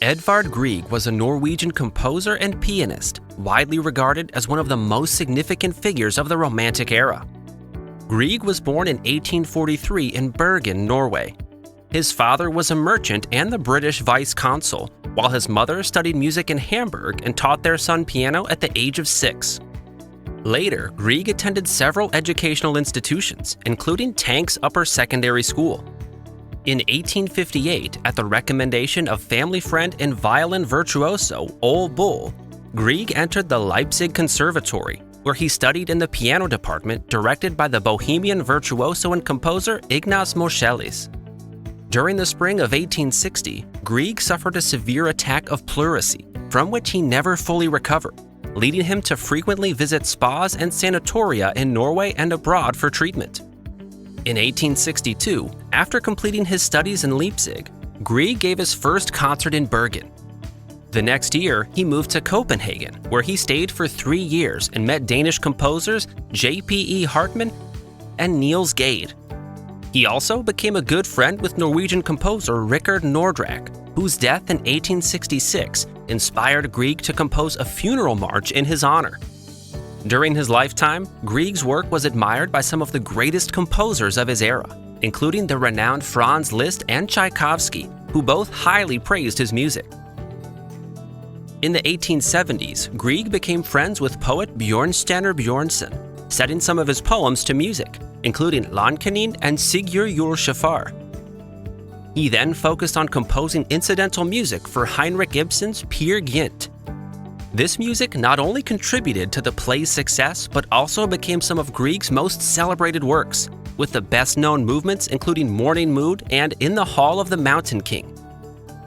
Edvard Grieg was a Norwegian composer and pianist, widely regarded as one of the most significant figures of the Romantic era. Grieg was born in 1843 in Bergen, Norway. His father was a merchant and the British vice consul, while his mother studied music in Hamburg and taught their son piano at the age of 6. Later, Grieg attended several educational institutions, including Tank's Upper Secondary School. In 1858, at the recommendation of family friend and violin virtuoso Ole Bull, Grieg entered the Leipzig Conservatory, where he studied in the piano department directed by the Bohemian virtuoso and composer Ignaz Moscheles. During the spring of 1860, Grieg suffered a severe attack of pleurisy, from which he never fully recovered, leading him to frequently visit spas and sanatoria in Norway and abroad for treatment. In 1862, after completing his studies in Leipzig, Grieg gave his first concert in Bergen. The next year, he moved to Copenhagen, where he stayed for 3 years and met Danish composers J.P.E. Hartmann and Niels Gade. He also became a good friend with Norwegian composer Rikard Nordraak, whose death in 1866 inspired Grieg to compose a funeral march in his honor. During his lifetime, Grieg's work was admired by some of the greatest composers of his era, including the renowned Franz Liszt and Tchaikovsky, who both highly praised his music. In the 1870s, Grieg became friends with poet Bjørnstjerne Bjørnson, setting some of his poems to music, including Landkanin and Sigurd Jul-Sjafar. He then focused on composing incidental music for Henrik Ibsen's Peer Gynt. This music not only contributed to the play's success, but also became some of Grieg's most celebrated works, with the best-known movements including Morning Mood and In the Hall of the Mountain King.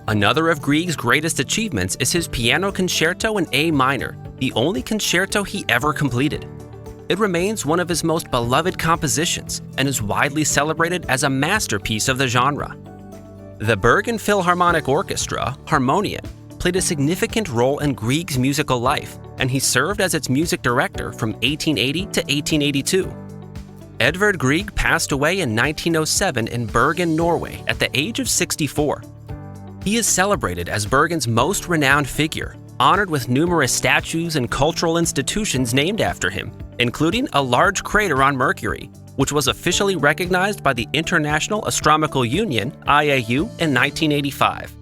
Another of Grieg's greatest achievements is his Piano Concerto in A minor, the only concerto he ever completed. It remains one of his most beloved compositions and is widely celebrated as a masterpiece of the genre. The Bergen Philharmonic Orchestra, Harmonium, played a significant role in Grieg's musical life, and he served as its music director from 1880 to 1882. Edvard Grieg passed away in 1907 in Bergen, Norway, at the age of 64. He is celebrated as Bergen's most renowned figure, honored with numerous statues and cultural institutions named after him, including a large crater on Mercury, which was officially recognized by the International Astronomical Union, IAU, in 1985.